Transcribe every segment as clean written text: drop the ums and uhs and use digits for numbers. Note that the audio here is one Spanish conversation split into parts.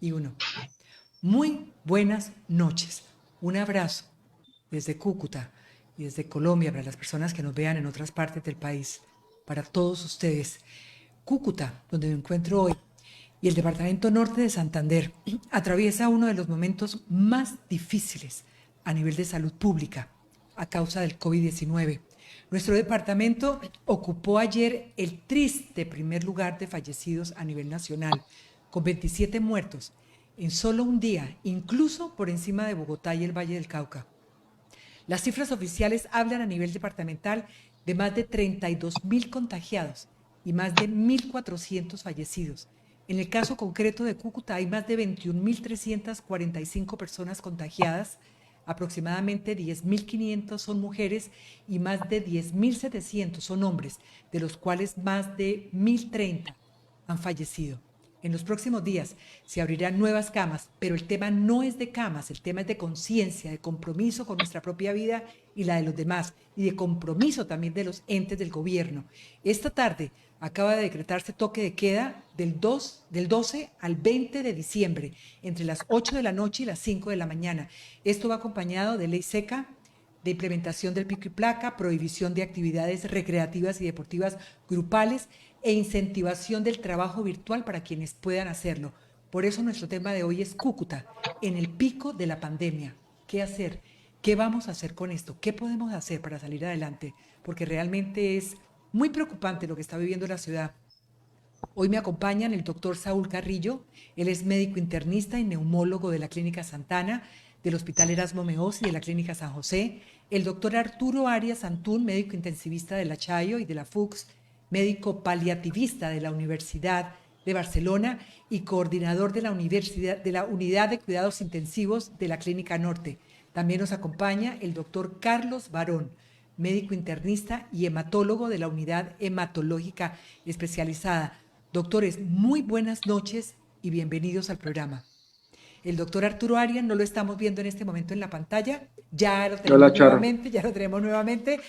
y uno. Muy buenas noches. Un abrazo desde Cúcuta y desde Colombia para las personas que nos vean en otras partes del país. Para todos ustedes. Cúcuta, donde me encuentro hoy, y el departamento norte de Santander atraviesa uno de los momentos más difíciles a nivel de salud pública a causa del COVID-19. Nuestro departamento ocupó ayer el triste primer lugar de fallecidos a nivel nacional, con 27 muertos en solo un día, incluso por encima de Bogotá y el Valle del Cauca. Las cifras oficiales hablan a nivel departamental de más de 32.000 contagiados y más de 1.400 fallecidos. En el caso concreto de Cúcuta hay más de 21.345 personas contagiadas, aproximadamente 10.500 son mujeres y más de 10.700 son hombres, de los cuales más de 1.030 han fallecido. En los próximos días se abrirán nuevas camas, pero el tema no es de camas, el tema es de conciencia, de compromiso con nuestra propia vida y la de los demás, y de compromiso también de los entes del gobierno. Esta tarde acaba de decretarse toque de queda del 12 al 20 de diciembre, entre las 8 de la noche y las 5 de la mañana. Esto va acompañado de ley seca, de implementación del pico y placa, prohibición de actividades recreativas y deportivas grupales e incentivación del trabajo virtual para quienes puedan hacerlo. Por eso nuestro tema de hoy es Cúcuta, en el pico de la pandemia. ¿Qué hacer? ¿Qué vamos a hacer con esto? ¿Qué podemos hacer para salir adelante? Porque realmente es muy preocupante lo que está viviendo la ciudad. Hoy me acompañan el doctor Saúl Carrillo, él es médico internista y neumólogo de la Clínica Santana, del Hospital Erasmo Meos y de la Clínica San José, el doctor Arturo Arias Antún, médico intensivista de la Chayo y de la FUCS, médico paliativista de la Universidad de Barcelona y coordinador de la Unidad de Cuidados Intensivos de la Clínica Norte. También nos acompaña el doctor Carlos Barón, médico internista y hematólogo de la Unidad Hematológica Especializada. Doctores, muy buenas noches y bienvenidos al programa. El doctor Arturo Arias no lo estamos viendo en este momento en la pantalla, Hola, Charo. ya lo tenemos nuevamente.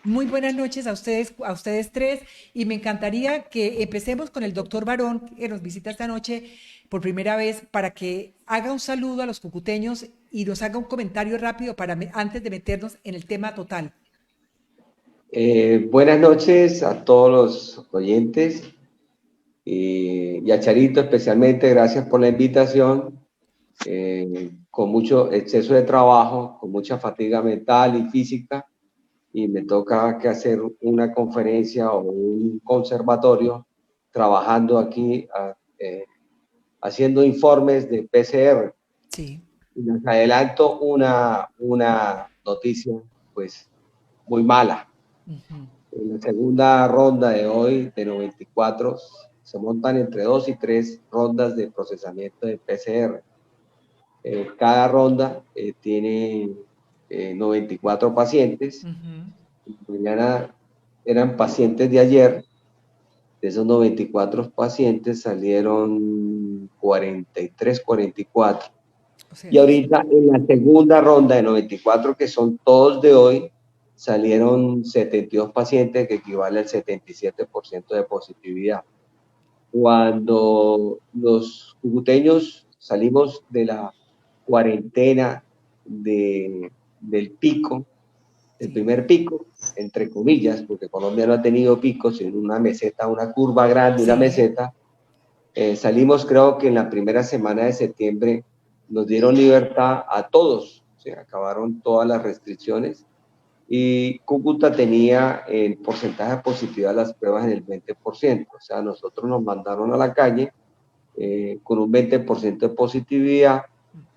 Muy buenas noches a ustedes tres, y me encantaría que empecemos con el doctor Barón, que nos visita esta noche por primera vez, para que haga un saludo a los cucuteños y nos haga un comentario rápido antes de meternos en el tema total. Buenas noches a todos los oyentes y a Charito especialmente, gracias por la invitación. Con mucho exceso de trabajo, con mucha fatiga mental y física, y me toca que hacer una conferencia o un conservatorio trabajando aquí, haciendo informes de PCR. Sí. Y les adelanto una noticia pues muy mala. Uh-huh. En la segunda ronda de hoy, de 94, se montan entre 2 y 3 rondas de procesamiento de PCR. Cada ronda tiene 94 pacientes. Uh-huh. Mañana eran pacientes de ayer. De esos 94 pacientes salieron 43, 44. O sea, Y ahorita en la segunda ronda de 94, que son todos de hoy, salieron 72 pacientes, que equivale al 77% de positividad. Cuando los cucuteños salimos de la cuarentena del pico, el sí. primer pico, entre comillas, porque Colombia no ha tenido picos, sino una meseta, una curva grande, una Sí. meseta. Salimos, creo que en la primera semana de septiembre nos dieron libertad a todos, se acabaron todas las restricciones, y Cúcuta tenía el porcentaje de positividad de las pruebas en el 20%. O sea, nosotros nos mandaron a la calle con un 20% de positividad.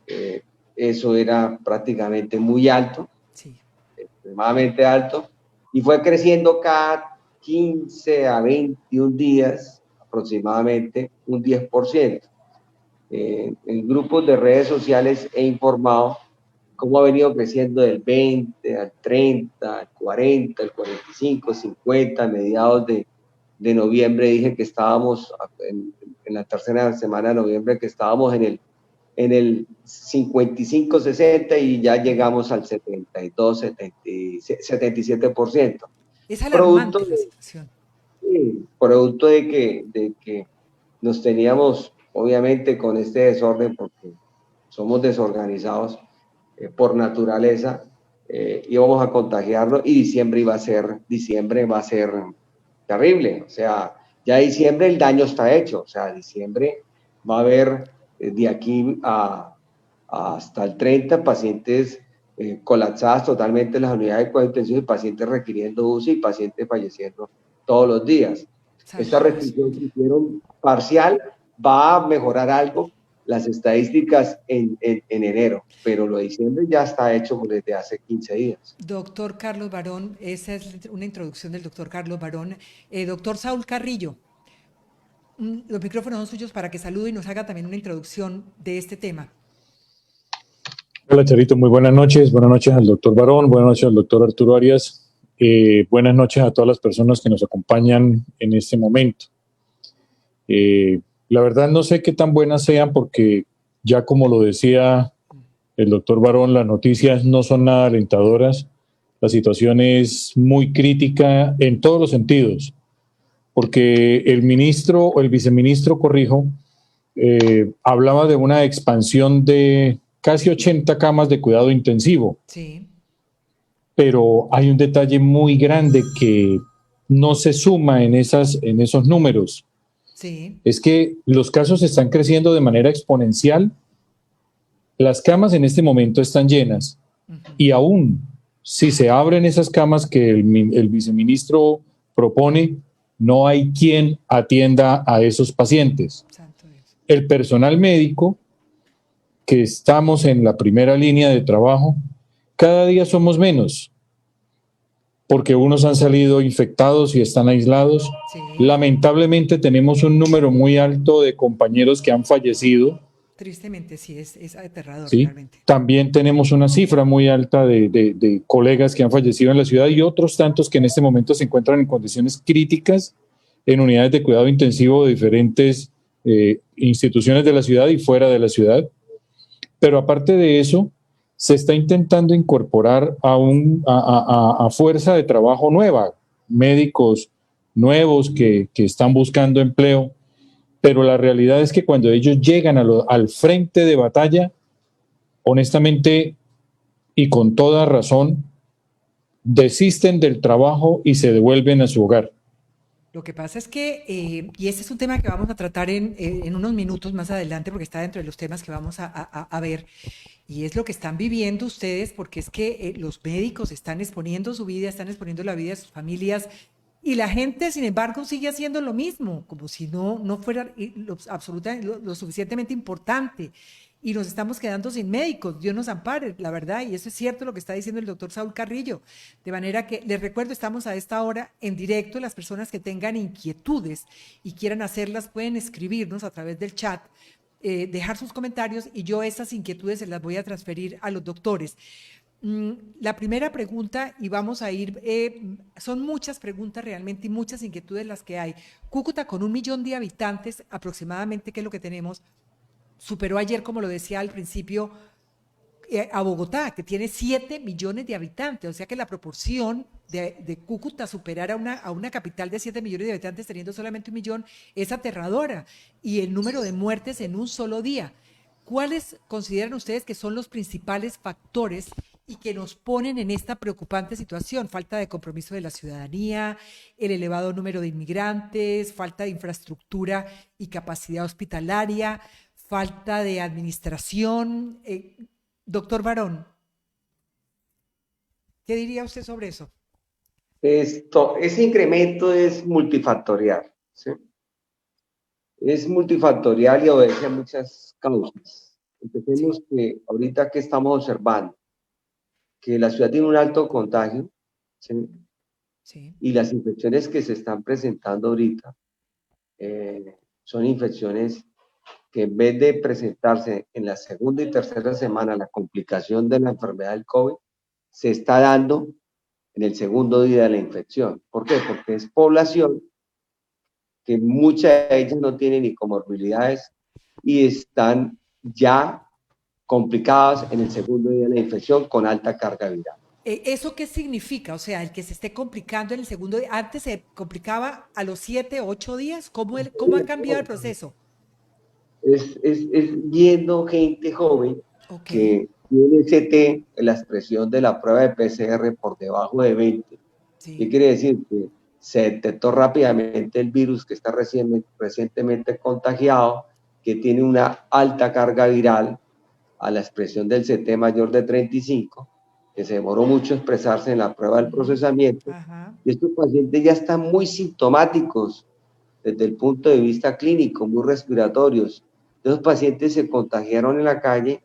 eh, Eso era prácticamente muy alto, Sí. extremadamente alto, y fue creciendo cada 15 a 21 días, aproximadamente un 10%. En grupos de redes sociales he informado cómo ha venido creciendo del 20 al 30, al 40, al 45, 50, a mediados de noviembre dije que estábamos en la tercera semana de noviembre, que estábamos en el 55, 60, y ya llegamos al 72, 77%. Es Producto alarmante la situación. producto de que nos teníamos obviamente con este desorden, porque somos desorganizados por naturaleza, íbamos a contagiarlo y diciembre va a ser terrible. O sea, ya diciembre el daño está hecho. O sea, diciembre va a haber de aquí hasta el 30 pacientes colapsadas totalmente en las unidades de cuidados intensivos y pacientes requiriendo UCI y pacientes falleciendo todos los días. Esta Santo Dios. restricción que hicieron parcial va a mejorar algo las estadísticas en enero, pero lo de diciembre ya está hecho desde hace 15 días. Doctor Carlos Barón, esa es una introducción del doctor Carlos Barón. Doctor Saúl Carrillo, los micrófonos son suyos para que salude y nos haga también una introducción de este tema. Hola Charito, muy buenas noches. Buenas noches al doctor Barón, buenas noches al doctor Arturo Arias. Buenas noches a todas las personas que nos acompañan en este momento. La verdad no sé qué tan buenas sean porque ya como lo decía el doctor Barón, las noticias no son nada alentadoras. La situación es muy crítica en todos los sentidos, porque el ministro o el viceministro Corrijo hablaba de una expansión de casi 80 camas de cuidado intensivo. Sí. Pero hay un detalle muy grande que no se suma en esos números. Sí. Es que los casos están creciendo de manera exponencial. Las camas en este momento están llenas y aún si se abren esas camas que el viceministro propone, no hay quien atienda a esos pacientes. Santo Dios. El personal médico, que estamos en la primera línea de trabajo, cada día somos menos, porque unos han salido infectados y están aislados. Sí. Lamentablemente tenemos un número muy alto de compañeros que han fallecido. Tristemente, sí, es aterrador, ¿Sí? realmente. También tenemos una cifra muy alta de colegas que han fallecido en la ciudad y otros tantos que en este momento se encuentran en condiciones críticas en unidades de cuidado intensivo de diferentes instituciones de la ciudad y fuera de la ciudad. Pero aparte de eso, se está intentando incorporar a fuerza de trabajo nueva, médicos nuevos que están buscando empleo, pero la realidad es que cuando ellos llegan al frente de batalla, honestamente y con toda razón, desisten del trabajo y se devuelven a su hogar. Lo que pasa es que, y este es un tema que vamos a tratar en unos minutos más adelante, porque está dentro de los temas que vamos a ver, y es lo que están viviendo ustedes, porque es que los médicos están exponiendo su vida, están exponiendo la vida de sus familias, y la gente, sin embargo, sigue haciendo lo mismo, como si no fuera absolutamente lo suficientemente importante. Y nos estamos quedando sin médicos, Dios nos ampare, la verdad, y eso es cierto lo que está diciendo el doctor Saúl Carrillo. De manera que les recuerdo, estamos a esta hora en directo, las personas que tengan inquietudes y quieran hacerlas pueden escribirnos a través del chat, dejar sus comentarios y yo esas inquietudes se las voy a transferir a los doctores. La primera pregunta, y vamos a ir, son muchas preguntas realmente y muchas inquietudes las que hay. Cúcuta, con 1 millón de habitantes aproximadamente, que es lo que tenemos, superó ayer, como lo decía al principio, a Bogotá, que tiene 7 millones de habitantes, o sea que la proporción de Cúcuta superar a una capital de 7 millones de habitantes teniendo solamente 1 millón es aterradora, y el número de muertes en un solo día. ¿Cuáles consideran ustedes que son los principales factores y que nos ponen en esta preocupante situación? Falta de compromiso de la ciudadanía, el elevado número de inmigrantes, falta de infraestructura y capacidad hospitalaria, falta de administración. Doctor Barón, ¿qué diría usted sobre eso? Ese incremento es multifactorial, ¿sí? Es multifactorial y obedece a muchas causas. Empecemos que ahorita que estamos observando que la ciudad tiene un alto contagio, ¿sí? Sí. Y las infecciones que se están presentando ahorita son infecciones que en vez de presentarse en la segunda y tercera semana la complicación de la enfermedad del COVID, se está dando en el segundo día de la infección. ¿Por qué? Porque es población que muchas de ellas no tienen ni comorbilidades y están ya complicadas en el segundo día de la infección con alta carga viral. ¿Eso qué significa? O sea, el que se esté complicando en el segundo día, antes se complicaba a los 7, 8 días, ¿cómo ha cambiado el proceso? es viendo gente joven Ok. que tiene ST, la expresión de la prueba de PCR por debajo de 20. ¿Qué Sí. quiere decir? Que se detectó rápidamente el virus que está recientemente contagiado, que tiene una alta carga viral a la expresión del CT mayor de 35, que se demoró mucho expresarse en la prueba del procesamiento, Ajá. y estos pacientes ya están muy sintomáticos desde el punto de vista clínico, muy respiratorios. Los pacientes se contagiaron en la calle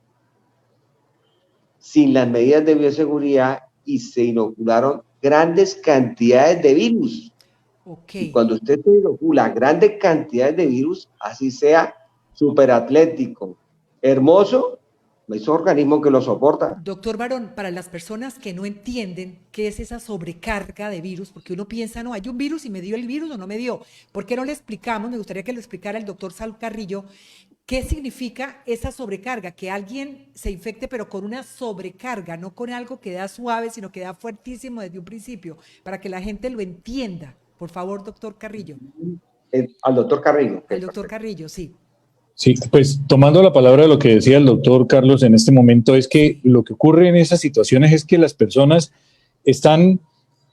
sin las medidas de bioseguridad y se inocularon grandes cantidades de virus. Ok. Y cuando usted se inocula grandes cantidades de virus, así sea superatlético, hermoso, es un organismo que lo soporta. Doctor Barón, para las personas que no entienden qué es esa sobrecarga de virus, porque uno piensa, no, hay un virus y me dio el virus o no me dio, ¿por qué no le explicamos? Me gustaría que lo explicara el doctor Saúl Carrillo, ¿qué significa esa sobrecarga? Que alguien se infecte pero con una sobrecarga, no con algo que da suave, sino que da fuertísimo desde un principio, para que la gente lo entienda. Por favor, doctor Carrillo. Al doctor Carrillo. Al Okay, doctor perfecto. Carrillo, sí. Sí, pues tomando la palabra de lo que decía el doctor Carlos en este momento, es que lo que ocurre en esas situaciones es que las personas están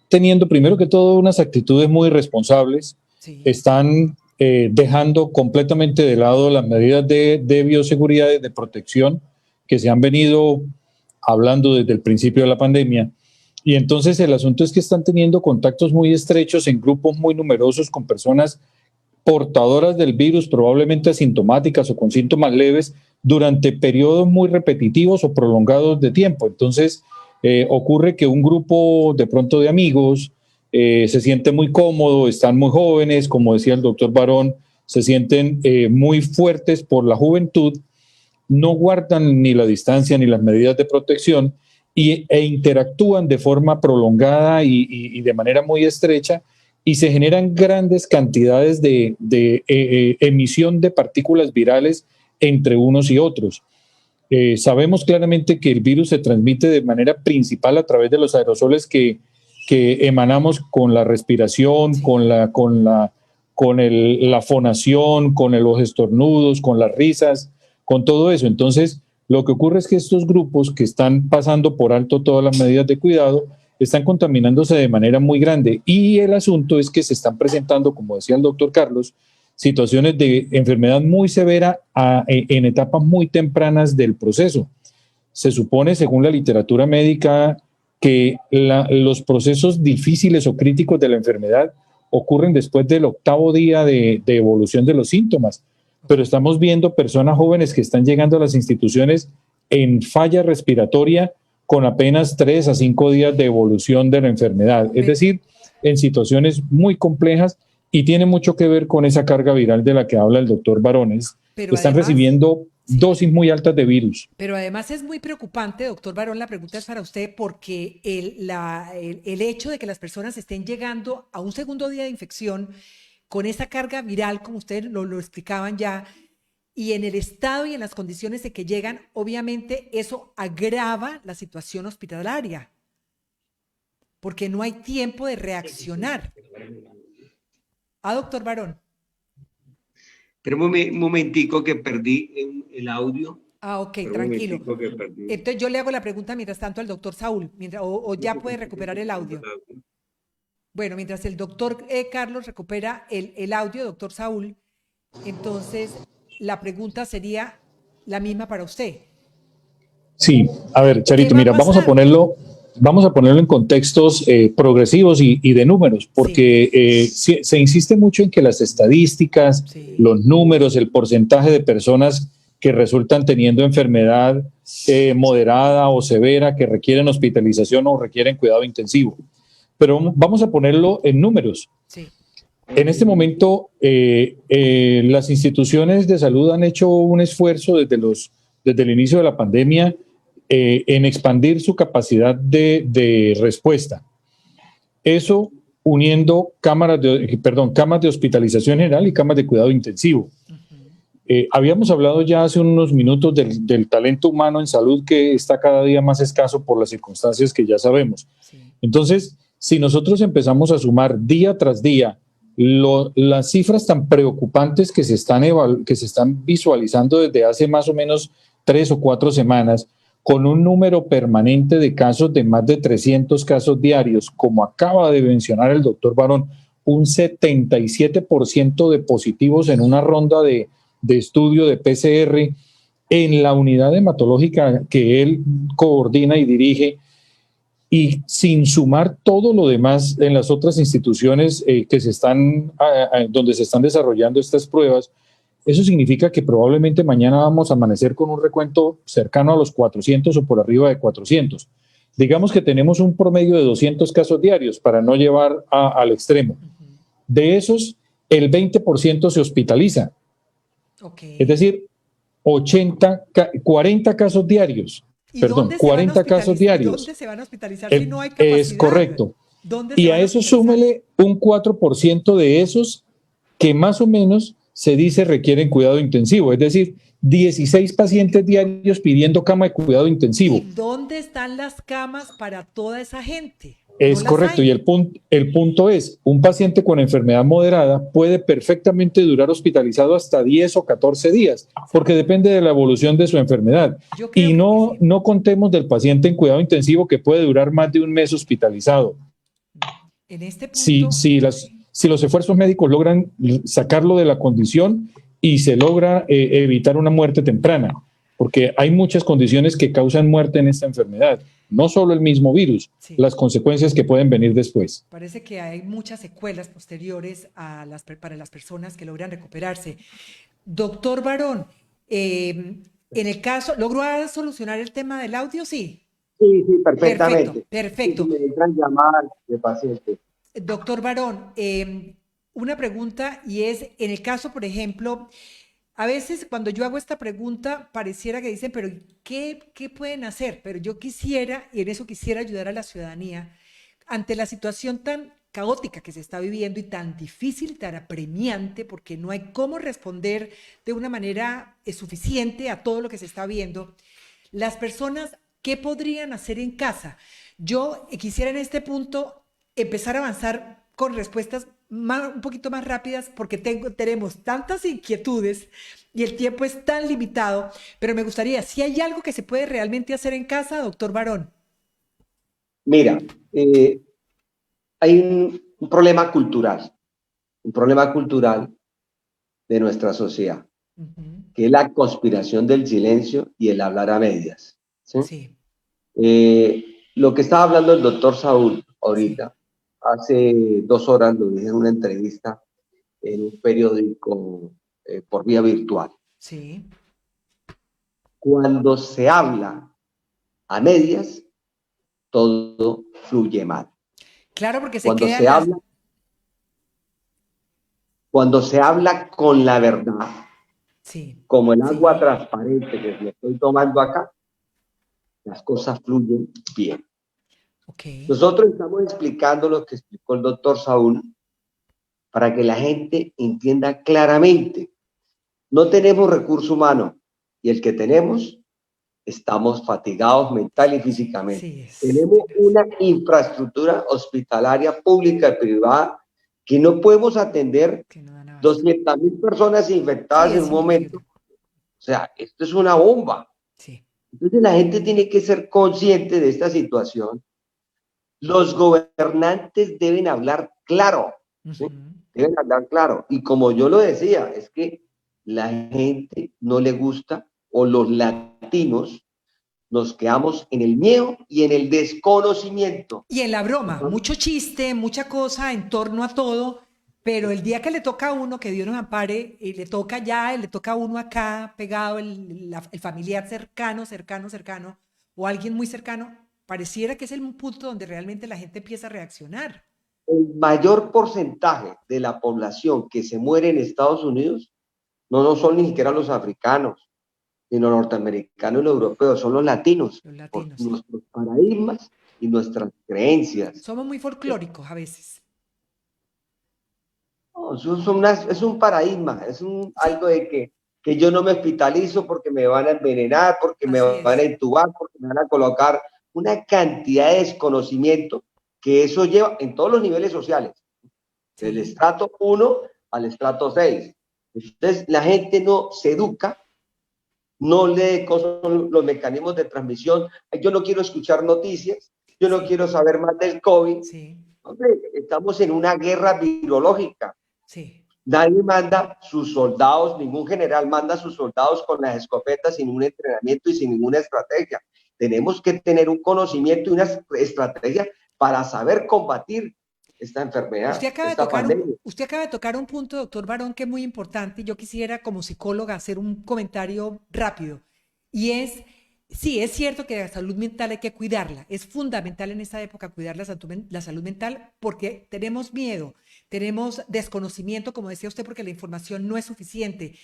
teniendo primero que todo unas actitudes muy responsables, Sí. están dejando completamente de lado las medidas de bioseguridad, de protección que se han venido hablando desde el principio de la pandemia. Y entonces el asunto es que están teniendo contactos muy estrechos en grupos muy numerosos con personas portadoras del virus, probablemente asintomáticas o con síntomas leves, durante periodos muy repetitivos o prolongados de tiempo. Entonces, ocurre que un grupo de pronto de amigos se siente muy cómodo, están muy jóvenes, como decía el doctor Barón, se sienten muy fuertes por la juventud, no guardan ni la distancia ni las medidas de protección e interactúan de forma prolongada y de manera muy estrecha, y se generan grandes cantidades de emisión de partículas virales entre unos y otros. Sabemos claramente que el virus se transmite de manera principal a través de los aerosoles que emanamos con la respiración, Sí. la fonación, con los estornudos, con las risas, con todo eso. Entonces, lo que ocurre es que estos grupos que están pasando por alto todas las medidas de cuidado están contaminándose de manera muy grande, y el asunto es que se están presentando, como decía el doctor Carlos, situaciones de enfermedad muy severa en etapas muy tempranas del proceso. Se supone, según la literatura médica, que los procesos difíciles o críticos de la enfermedad ocurren después del 8º día de evolución de los síntomas, pero estamos viendo personas jóvenes que están llegando a las instituciones en falla respiratoria con apenas 3 a 5 días de evolución de la enfermedad, es decir, en situaciones muy complejas, y tiene mucho que ver con esa carga viral de la que habla el doctor Barones. Pero Están además, recibiendo sí. dosis muy altas de virus. Pero además es muy preocupante, doctor Barón, la pregunta es para usted, porque el hecho de que las personas estén llegando a un segundo día de infección con esa carga viral, como ustedes lo explicaban ya, y en el estado y en las condiciones de que llegan, obviamente eso agrava la situación hospitalaria, porque no hay tiempo de reaccionar. Doctor Barón. Pero un momentico que perdí el audio. Ok, tranquilo. Que perdí. Entonces yo le hago la pregunta mientras tanto al doctor Saúl, o ya puede recuperar el audio. Bueno, mientras el doctor Carlos recupera el audio, doctor Saúl, entonces la pregunta sería la misma para usted. Sí, a ver, Charito, mira, vamos a ponerlo en contextos progresivos y de números, porque se insiste mucho en que las estadísticas, los números, el porcentaje de personas que resultan teniendo enfermedad moderada o severa, que requieren hospitalización o requieren cuidado intensivo. Pero vamos a ponerlo en números. Sí. En este momento, las instituciones de salud han hecho un esfuerzo desde el inicio de la pandemia en expandir su capacidad de respuesta. Eso uniendo camas de hospitalización general y camas de cuidado intensivo. Habíamos hablado ya hace unos minutos del talento humano en salud, que está cada día más escaso por las circunstancias que ya sabemos. Sí. Entonces, si nosotros empezamos a sumar día tras día las cifras tan preocupantes que se están visualizando desde hace más o menos 3 o 4 semanas, con un número permanente de casos de más de 300 casos diarios, como acaba de mencionar el doctor Barón, un 77% de positivos en una ronda de estudio de PCR en la unidad hematológica que él coordina y dirige, y sin sumar todo lo demás en las otras instituciones donde se están desarrollando estas pruebas. Eso significa que probablemente mañana vamos a amanecer con un recuento cercano a los 400 o por arriba de 400. Digamos que tenemos un promedio de 200 casos diarios para no llevar al extremo. De esos, el 20% se hospitaliza. Okay. Es decir, 40 casos diarios. Perdón, 40 casos diarios. ¿Dónde se van a hospitalizar si no hay capacidad? Es correcto. Y a eso súmele un 4% de esos que más o menos se dice requieren cuidado intensivo, es decir, 16 pacientes diarios pidiendo cama de cuidado intensivo. ¿Y dónde están las camas para toda esa gente? Es correcto, y el punto es, un paciente con enfermedad moderada puede perfectamente durar hospitalizado hasta 10 o 14 días, porque depende de la evolución de su enfermedad. Y no contemos del paciente en cuidado intensivo que puede durar más de un mes hospitalizado. En este punto... Si los esfuerzos médicos logran sacarlo de la condición y se logra evitar una muerte temprana, porque hay muchas condiciones que causan muerte en esta enfermedad, no solo el mismo virus, sí, las consecuencias que pueden venir después. Parece que hay muchas secuelas posteriores para las personas que logran recuperarse. Doctor Barón, en el caso, ¿logró solucionar el tema del audio? Sí. Sí, perfectamente. Perfecto. Sí, me entran llamadas de pacientes. Doctor Barón, una pregunta, y es, en el caso, por ejemplo, a veces cuando yo hago esta pregunta pareciera que dicen, pero ¿qué pueden hacer? Pero yo quisiera, y en eso quisiera ayudar a la ciudadanía, ante la situación tan caótica que se está viviendo y tan difícil, tan apremiante, porque no hay cómo responder de una manera suficiente a todo lo que se está viendo, las personas, ¿qué podrían hacer en casa? Yo quisiera en este punto empezar a avanzar con respuestas un poquito más rápidas, porque tenemos tantas inquietudes y el tiempo es tan limitado, pero me gustaría, si hay algo que se puede realmente hacer en casa, doctor Barón. Mira, hay un problema cultural de nuestra sociedad, que es la conspiración del silencio y el hablar a medias. ¿Sí? Sí. Lo que estaba hablando el doctor Saúl ahorita, hace 2 horas lo dije en una entrevista en un periódico por vía virtual. Sí. Cuando se habla a medias, todo fluye mal. Claro, porque cuando se habla con la verdad, sí, como el agua transparente que me estoy tomando acá, las cosas fluyen bien. Okay. Nosotros estamos explicando lo que explicó el doctor Saúl para que la gente entienda claramente. No tenemos recurso humano y el que tenemos, estamos fatigados mental y físicamente. Sí, tenemos una infraestructura hospitalaria pública y privada que no podemos atender 200,000 personas infectadas en un momento. O sea, esto es una bomba. Sí. Entonces la gente tiene que ser consciente de esta situación. Los gobernantes deben hablar claro, ¿sí? Deben hablar claro. Y como yo lo decía, es que la gente no le gusta, o los latinos nos quedamos en el miedo y en el desconocimiento. Y en la broma, mucho chiste, mucha cosa en torno a todo, pero el día que le toca a uno, que Dios nos ampare, y le toca allá, le toca a uno acá, pegado, el familiar cercano, o alguien muy cercano, pareciera que es el punto donde realmente la gente empieza a reaccionar. El mayor porcentaje de la población que se muere en Estados Unidos no son ni siquiera los africanos, ni los norteamericanos y los europeos, son los latinos. Por nuestros paradigmas y nuestras creencias. Somos muy folclóricos a veces. No, es un paradigma, algo de que yo no me hospitalizo porque me van a envenenar, porque me van a intubar, porque me van a colocar una cantidad de desconocimiento que eso lleva en todos los niveles sociales. Sí. Del estrato 1 al estrato 6. Entonces, la gente no se educa, no lee los mecanismos de transmisión. Yo no quiero escuchar noticias, yo no Sí. quiero saber más del COVID. Sí, Hombre, estamos en una guerra virológica. sí. Nadie manda sus soldados, ningún general manda sus soldados con las escopetas sin un entrenamiento y sin ninguna estrategia. Tenemos que tener un conocimiento y una estrategia para saber combatir esta enfermedad, esta pandemia. Usted acaba de tocar un punto, doctor Barón, que es muy importante. Yo quisiera, como psicóloga, hacer un comentario rápido. Y es, sí, es cierto que la salud mental hay que cuidarla. Es fundamental en esta época cuidar la salud mental porque tenemos miedo, tenemos desconocimiento, como decía usted, porque la información no es suficiente.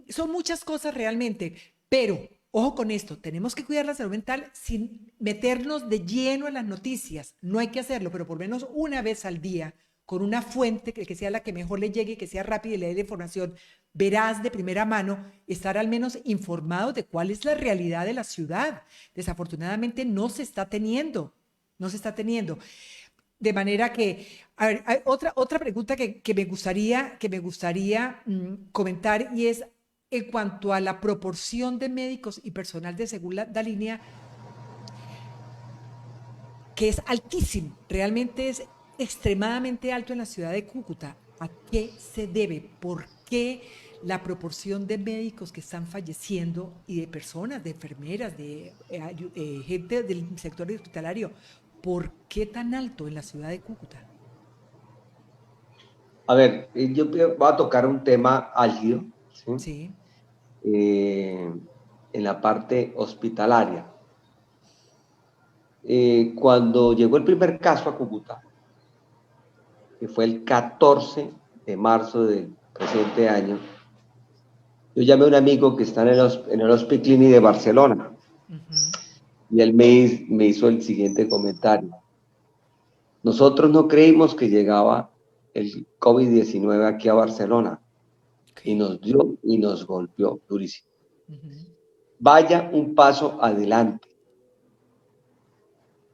Son muchas cosas realmente, pero ojo con esto, tenemos que cuidar la salud mental sin meternos de lleno en las noticias. No hay que hacerlo, pero por lo menos una vez al día, con una fuente que sea la que mejor le llegue, que sea rápida y le dé la información veraz de primera mano, estar al menos informado de cuál es la realidad de la ciudad. Desafortunadamente no se está teniendo. De manera que, a ver, hay otra pregunta que me gustaría comentar, y es en cuanto a la proporción de médicos y personal de segunda línea, que es altísimo, realmente es extremadamente alto en la ciudad de Cúcuta. ¿A qué se debe? ¿Por qué la proporción de médicos que están falleciendo y de personas, de enfermeras, de gente del sector hospitalario, por qué tan alto en la ciudad de Cúcuta? A ver, yo voy a tocar un tema álgido, ¿sí? Sí. En la parte hospitalaria. Cuando llegó el primer caso a Cúcuta, que fue el 14 de marzo del presente año, yo llamé a un amigo que está en el Hospital Clínic de Barcelona, y él me hizo el siguiente comentario. Nosotros no creímos que llegaba el COVID-19 aquí a Barcelona, y nos dio y nos golpeó durísimo. Vaya un paso adelante.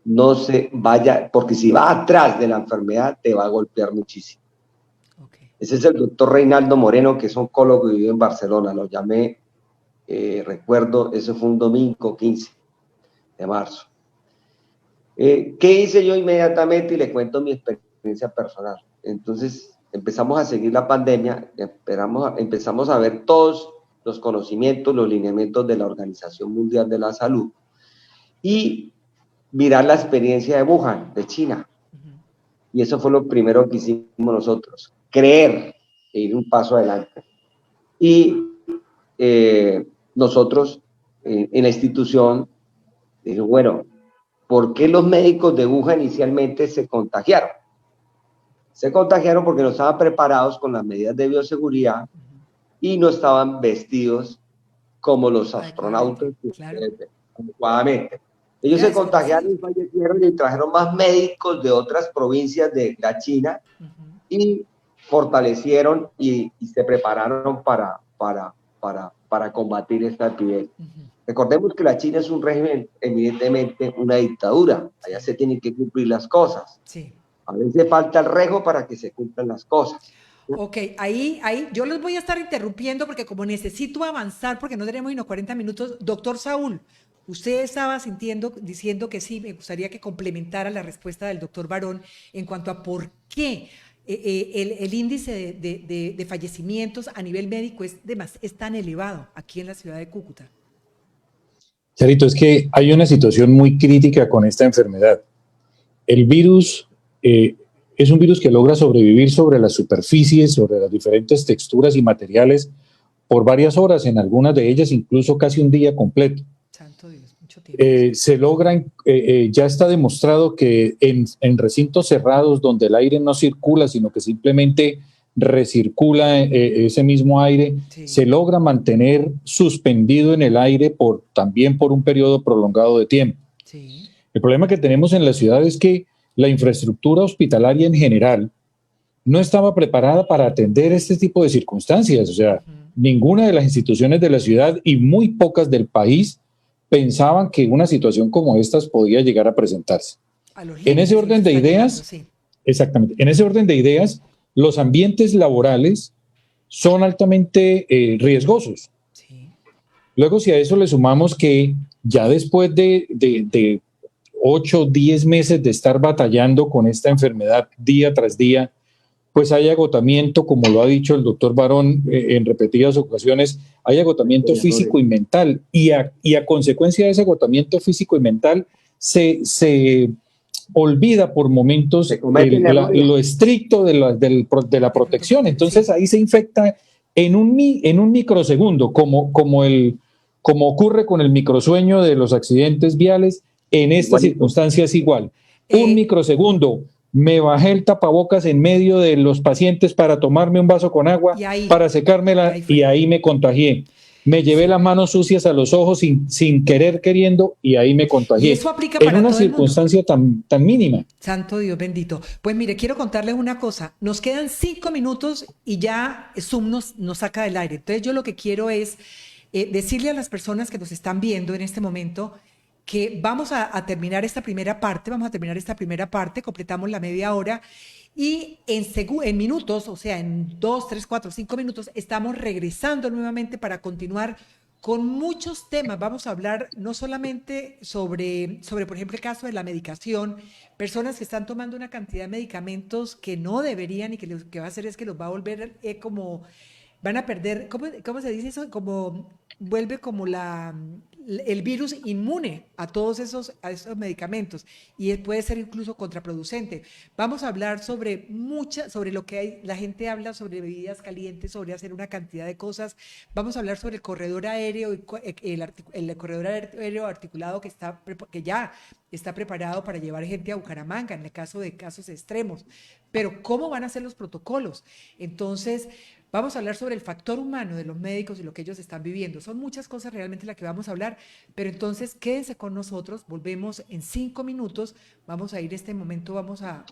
No se vaya, porque si va atrás de la enfermedad, te va a golpear muchísimo. Ese es el doctor Reinaldo Moreno, que es oncólogo y vive en Barcelona. Lo llamé, recuerdo, eso fue un domingo 15 de marzo. ¿Qué hice yo inmediatamente? Y le cuento mi experiencia personal. Entonces, empezamos a seguir la pandemia, empezamos a ver todos los conocimientos, los lineamientos de la Organización Mundial de la Salud y mirar la experiencia de Wuhan, de China. Y eso fue lo primero que hicimos nosotros, creer e ir un paso adelante. Y nosotros en la institución dijimos, bueno, ¿por qué los médicos de Wuhan inicialmente se contagiaron? Se contagiaron porque no estaban preparados con las medidas de bioseguridad y no estaban vestidos como los astronautas adecuadamente. Ellos se contagiaron y fallecieron y trajeron más médicos de otras provincias de la China y fortalecieron y se prepararon para combatir esta epidemia. Recordemos que la China es un régimen, evidentemente una dictadura. Allá se tienen que cumplir las cosas. Sí. A veces falta el rejo para que se cumplan las cosas. Ok, ahí, yo los voy a estar interrumpiendo porque como necesito avanzar, porque no tenemos sino 40 minutos, doctor Saúl, usted estaba diciendo que sí, me gustaría que complementara la respuesta del doctor Barón en cuanto a por qué el índice de fallecimientos a nivel médico es tan elevado aquí en la ciudad de Cúcuta. Charito, es que hay una situación muy crítica con esta enfermedad. El virus es un virus que logra sobrevivir sobre las superficies, sobre las diferentes texturas y materiales por varias horas, en algunas de ellas incluso casi un día completo. Santo Dios, mucho tiempo. Se logran, ya está demostrado que en recintos cerrados donde el aire no circula, sino que simplemente recircula ese mismo aire, sí, se logra mantener suspendido en el aire también por un periodo prolongado de tiempo. Sí. El problema que tenemos en la ciudad es que la infraestructura hospitalaria en general no estaba preparada para atender este tipo de circunstancias. O sea, ninguna de las instituciones de la ciudad y muy pocas del país pensaban que una situación como esta podía llegar a presentarse. En ese orden de ideas, Exactamente. En ese orden de ideas, los ambientes laborales son altamente riesgosos. Sí. Luego, si a eso le sumamos que ya después de 8 o 10 meses de estar batallando con esta enfermedad día tras día, pues hay agotamiento, como lo ha dicho el doctor Barón en repetidas ocasiones, hay agotamiento físico y mental. Y a consecuencia de ese agotamiento físico y mental, se olvida por momentos lo estricto de la protección. Entonces ahí se infecta en un microsegundo, como ocurre con el microsueño de los accidentes viales. En esta circunstancia es igual. Un microsegundo, me bajé el tapabocas en medio de los pacientes para tomarme un vaso con agua, para secármela, y ahí me contagié. Me llevé las manos sucias a los ojos sin querer, queriendo, y ahí me contagié. Y eso aplica para en una todo circunstancia tan mínima. Santo Dios bendito. Pues mire, quiero contarles una cosa. Nos quedan 5 minutos y ya Zoom nos saca del aire. Entonces yo lo que quiero es decirle a las personas que nos están viendo en este momento que vamos a terminar esta primera parte, completamos la media hora y en minutos, o sea, en 2, 3, 4, 5 minutos, estamos regresando nuevamente para continuar con muchos temas. Vamos a hablar no solamente sobre, por ejemplo, el caso de la medicación, personas que están tomando una cantidad de medicamentos que no deberían y que lo que va a hacer es que los va a volver como, van a perder, ¿cómo se dice eso? Como vuelve como el virus inmune a todos esos medicamentos y puede ser incluso contraproducente. Vamos a hablar sobre lo que la gente habla sobre bebidas calientes, sobre hacer una cantidad de cosas. Vamos a hablar sobre el corredor aéreo, el corredor aéreo articulado que ya está preparado para llevar gente a Bucaramanga en el caso de casos extremos. Pero ¿cómo van a ser los protocolos? Entonces, vamos a hablar sobre el factor humano de los médicos y lo que ellos están viviendo. Son muchas cosas realmente las que vamos a hablar, pero entonces quédense con nosotros, volvemos en 5 minutos, vamos a ir vamos a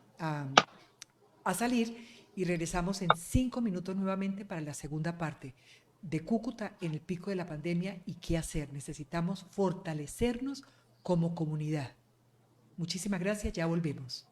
salir y regresamos en 5 minutos nuevamente para la segunda parte de Cúcuta en el pico de la pandemia y qué hacer. Necesitamos fortalecernos como comunidad. Muchísimas gracias, ya volvemos.